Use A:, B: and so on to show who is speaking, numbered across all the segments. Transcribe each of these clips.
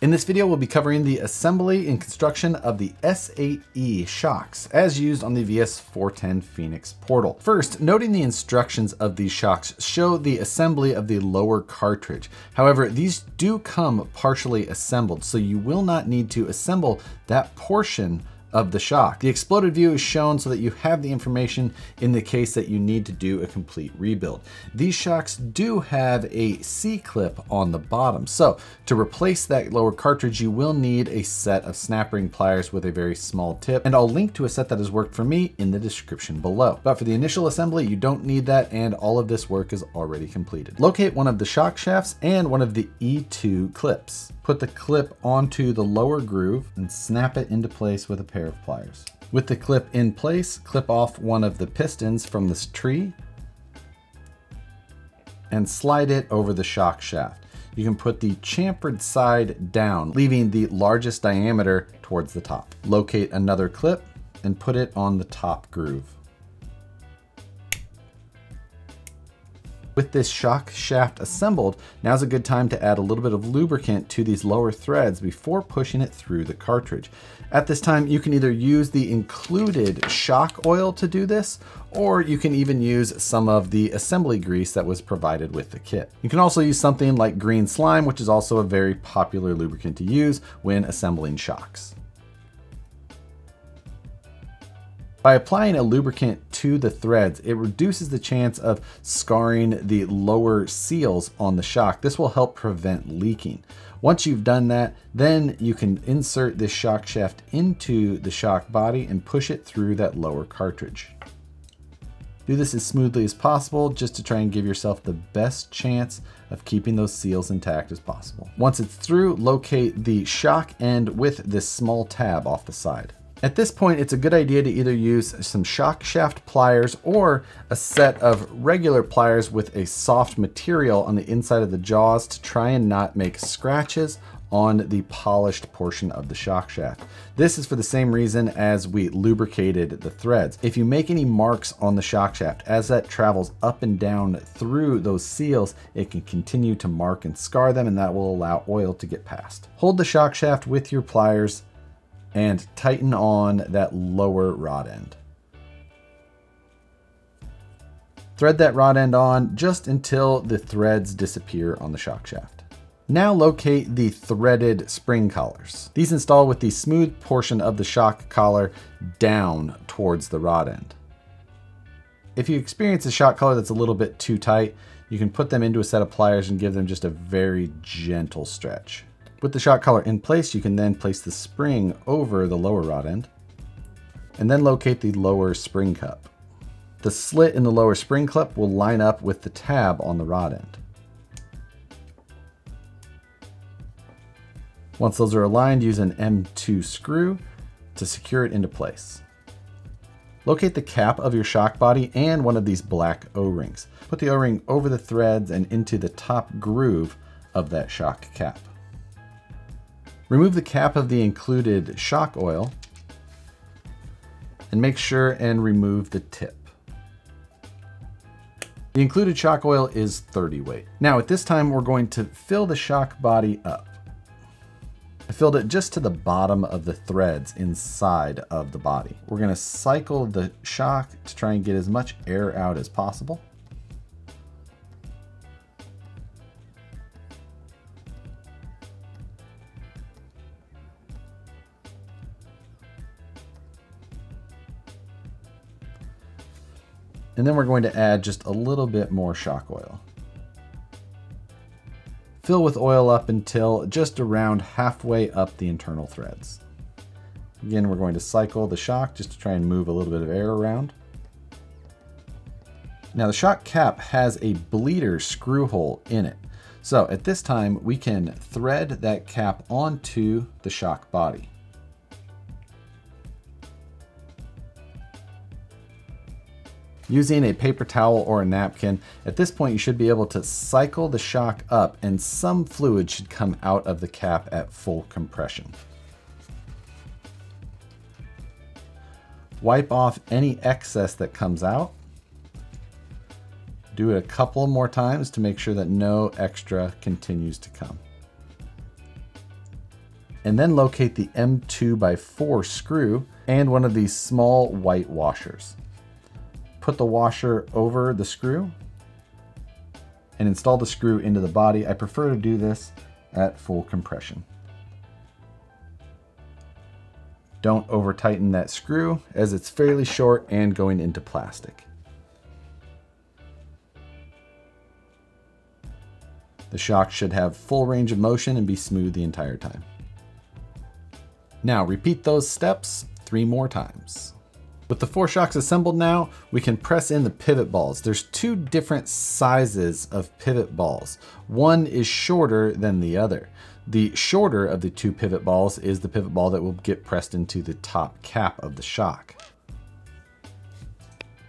A: In this video, we'll be covering the assembly and construction of the S8E shocks as used on the VS410 Phoenix Portal. First, noting the instructions of these shocks show the assembly of the lower cartridge. However, these do come partially assembled, so you will not need to assemble that portion of the shock. The exploded view is shown so that you have the information in the case that you need to do a complete rebuild. These shocks do have a C-clip on the bottom, so to replace that lower cartridge you will need a set of snap ring pliers with a very small tip, and I'll link to a set that has worked for me in the description below. But for the initial assembly you don't need that, and all of this work is already completed. Locate one of the shock shafts and one of the E2 clips. Put the clip onto the lower groove and snap it into place with a pair of pliers. With the clip in place, clip off one of the pistons from this tree and slide it over the shock shaft. You can put the chamfered side down, leaving the largest diameter towards the top. Locate another clip and put it on the top groove. With this shock shaft assembled, now's a good time to add a little bit of lubricant to these lower threads before pushing it through the cartridge. At this time, you can either use the included shock oil to do this, or you can even use some of the assembly grease that was provided with the kit. You can also use something like green slime, which is also a very popular lubricant to use when assembling shocks. By applying a lubricant to the threads, it reduces the chance of scarring the lower seals on the shock. This will help prevent leaking. Once you've done that, then you can insert this shock shaft into the shock body and push it through that lower cartridge. Do this as smoothly as possible, just to try and give yourself the best chance of keeping those seals intact as possible. Once it's through, locate the shock end with this small tab off the side. At this point, it's a good idea to either use some shock shaft pliers or a set of regular pliers with a soft material on the inside of the jaws to try and not make scratches on the polished portion of the shock shaft. This is for the same reason as we lubricated the threads. If you make any marks on the shock shaft, as that travels up and down through those seals, it can continue to mark and scar them, and that will allow oil to get past. Hold the shock shaft with your pliers and tighten on that lower rod end. Thread that rod end on just until the threads disappear on the shock shaft. Now locate the threaded spring collars. These install with the smooth portion of the shock collar down towards the rod end. If you experience a shock collar that's a little bit too tight, you can put them into a set of pliers and give them just a very gentle stretch. With the shock collar in place, you can then place the spring over the lower rod end and then locate the lower spring cup. The slit in the lower spring cup will line up with the tab on the rod end. Once those are aligned, use an M2 screw to secure it into place. Locate the cap of your shock body and one of these black O-rings. Put the O-ring over the threads and into the top groove of that shock cap. Remove the cap of the included shock oil and make sure and remove the tip. The included shock oil is 30 weight. Now at this time, we're going to fill the shock body up. I filled it just to the bottom of the threads inside of the body. We're going to cycle the shock to try and get as much air out as possible. And then we're going to add just a little bit more shock oil. Fill with oil up until just around halfway up the internal threads. Again, we're going to cycle the shock just to try and move a little bit of air around. Now the shock cap has a bleeder screw hole in it. So at this time, we can thread that cap onto the shock body. Using a paper towel or a napkin, at this point you should be able to cycle the shock up and some fluid should come out of the cap at full compression. Wipe off any excess that comes out. Do it a couple more times to make sure that no extra continues to come. and then locate the M2x4 screw and one of these small white washers. Put the washer over the screw and install the screw into the body. I prefer to do this at full compression. Don't over tighten that screw as it's fairly short and going into plastic. The shock should have full range of motion and be smooth the entire time. Now repeat those steps 3 more times. With the 4 shocks assembled now, we can press in the pivot balls. There's 2 different sizes of pivot balls. One is shorter than the other. The shorter of the 2 pivot balls is the pivot ball that will get pressed into the top cap of the shock.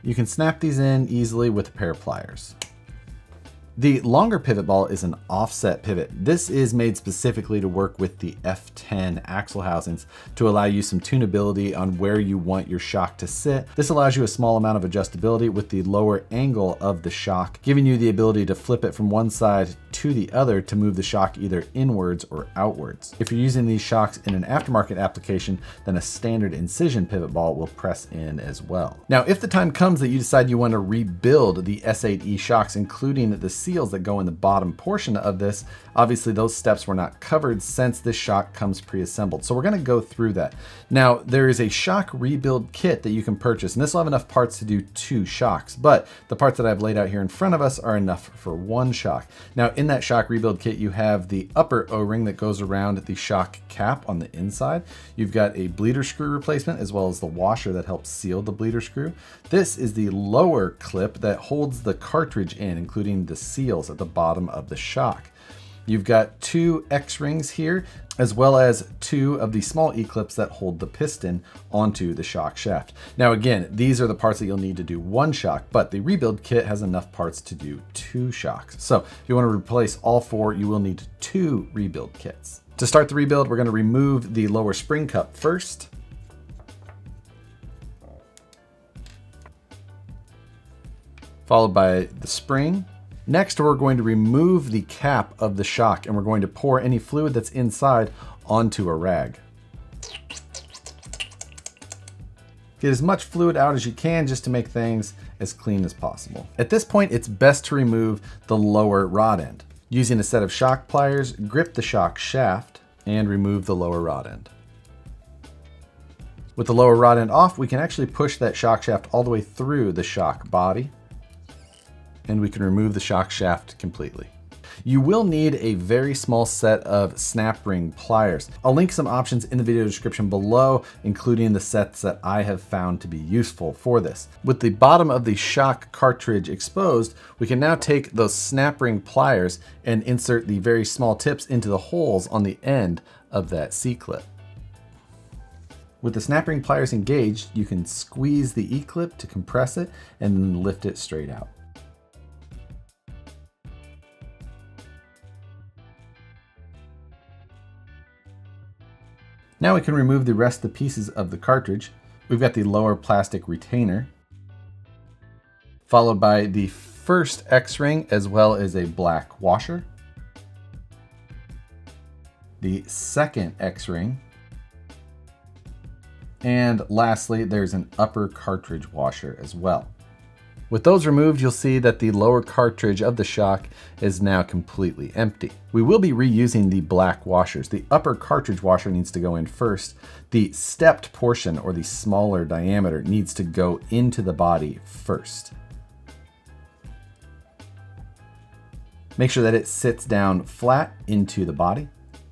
A: You can snap these in easily with a pair of pliers. The longer pivot ball is an offset pivot. This is made specifically to work with the F10 axle housings to allow you some tunability on where you want your shock to sit. This allows you a small amount of adjustability with the lower angle of the shock, giving you the ability to flip it from one side to the other to move the shock either inwards or outwards. If you're using these shocks in an aftermarket application, then a standard Incision pivot ball will press in as well. Now, if the time comes that you decide you want to rebuild the S8E shocks, including the seals that go in the bottom portion of this, obviously those steps were not covered since this shock comes pre-assembled. So we're going to go through that. Now, there is a shock rebuild kit that you can purchase, and this will have enough parts to do 2 shocks, but the parts that I've laid out here in front of us are enough for 1 shock. Now, in that shock rebuild kit, you have the upper O-ring that goes around the shock cap on the inside. You've got a bleeder screw replacement as well as the washer that helps seal the bleeder screw. This is the lower clip that holds the cartridge in, including the seals at the bottom of the shock. You've got 2 X-rings here, as well as 2 of the small E-clips that hold the piston onto the shock shaft. Now again, these are the parts that you'll need to do 1 shock, but the rebuild kit has enough parts to do 2 shocks. So if you want to replace all 4, you will need 2 rebuild kits. To start the rebuild, we're going to remove the lower spring cup first. Followed by the spring. Next, we're going to remove the cap of the shock and we're going to pour any fluid that's inside onto a rag. Get as much fluid out as you can just to make things as clean as possible. At this point, it's best to remove the lower rod end. Using a set of shock pliers, grip the shock shaft and remove the lower rod end. With the lower rod end off, we can actually push that shock shaft all the way through the shock body, and we can remove the shock shaft completely. You will need a very small set of snap ring pliers. I'll link some options in the video description below, including the sets that I have found to be useful for this. With the bottom of the shock cartridge exposed, we can now take those snap ring pliers and insert the very small tips into the holes on the end of that C-clip. With the snap ring pliers engaged, you can squeeze the E-clip to compress it and then lift it straight out. Now we can remove the rest of the pieces of the cartridge. We've got the lower plastic retainer, followed by the first X-ring as well as a black washer, the second X-ring, and lastly, there's an upper cartridge washer as well. With those removed, you'll see that the lower cartridge of the shock is now completely empty. We will be reusing the black washers. The upper cartridge washer needs to go in first. The stepped portion, or the smaller diameter, needs to go into the body first. Make sure that it sits down flat into the body.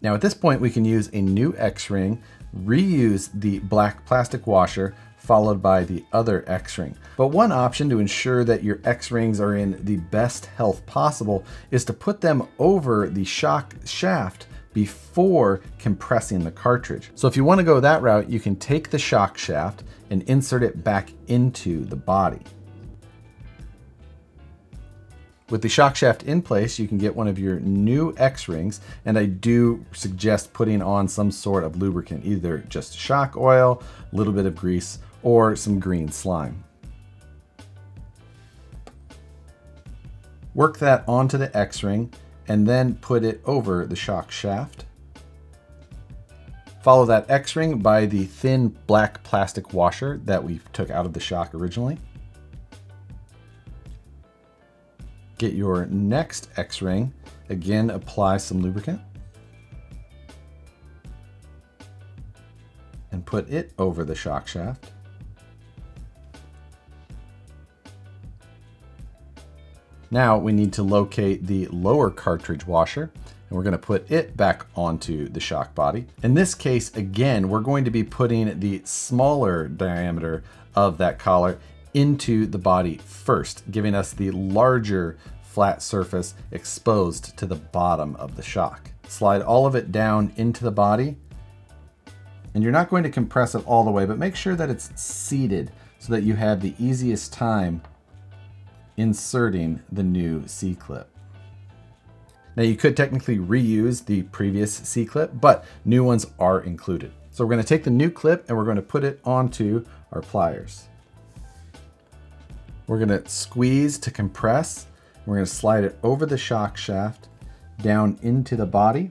A: Now at this point, we can use a new X-ring, reuse the black plastic washer, followed by the other X-ring. But one option to ensure that your X-rings are in the best health possible is to put them over the shock shaft before compressing the cartridge. So if you want to go that route, you can take the shock shaft and insert it back into the body. With the shock shaft in place, you can get one of your new X-rings, and I do suggest putting on some sort of lubricant, either just shock oil, a little bit of grease, or some green slime. Work that onto the X-ring and then put it over the shock shaft. Follow that X-ring by the thin black plastic washer that we took out of the shock originally. Get your next X-ring. Again, apply some lubricant. And put it over the shock shaft. Now we need to locate the lower cartridge washer, and we're going to put it back onto the shock body. In this case, again, we're going to be putting the smaller diameter of that collar into the body first, giving us the larger flat surface exposed to the bottom of the shock. Slide all of it down into the body, and you're not going to compress it all the way, but make sure that it's seated so that you have the easiest time inserting the new C-clip. Now you could technically reuse the previous C-clip, but new ones are included. So we're going to take the new clip and we're going to put it onto our pliers. We're going to squeeze to compress. We're going to slide it over the shock shaft, down into the body,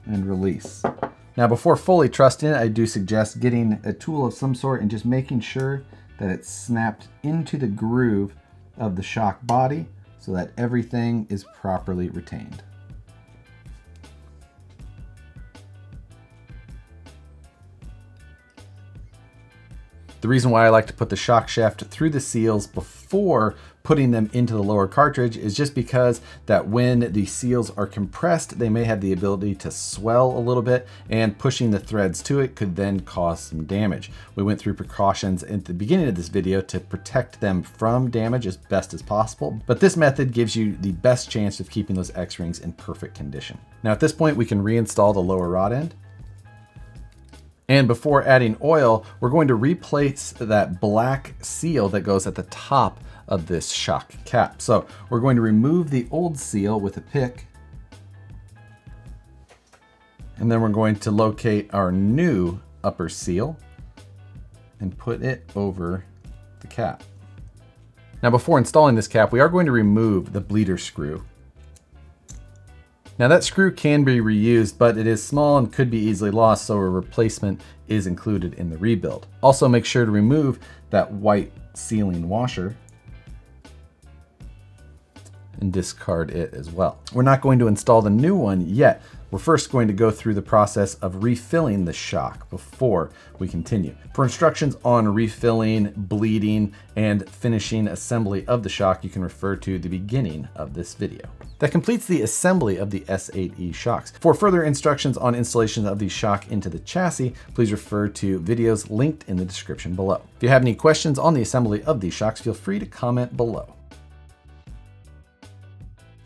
A: and release. Now before fully trusting it, I do suggest getting a tool of some sort and just making sure that it's snapped into the groove of the shock body so that everything is properly retained. The reason why I like to put the shock shaft through the seals before putting them into the lower cartridge is just because that when the seals are compressed, they may have the ability to swell a little bit, and pushing the threads to it could then cause some damage. We went through precautions at the beginning of this video to protect them from damage as best as possible, but this method gives you the best chance of keeping those X-rings in perfect condition. Now at this point, we can reinstall the lower rod end. And before adding oil, we're going to replace that black seal that goes at the top of this shock cap. So we're going to remove the old seal with a pick. And then we're going to locate our new upper seal and put it over the cap. Now before installing this cap, we are going to remove the bleeder screw. Now that screw can be reused, but it is small and could be easily lost, so a replacement is included in the rebuild. Also make sure to remove that white sealing washer and discard it as well. We're not going to install the new one yet. We're first going to go through the process of refilling the shock before we continue. For instructions on refilling, bleeding, and finishing assembly of the shock, you can refer to the beginning of this video. That completes the assembly of the S8E shocks. For further instructions on installation of the shock into the chassis, please refer to videos linked in the description below. If you have any questions on the assembly of these shocks, feel free to comment below.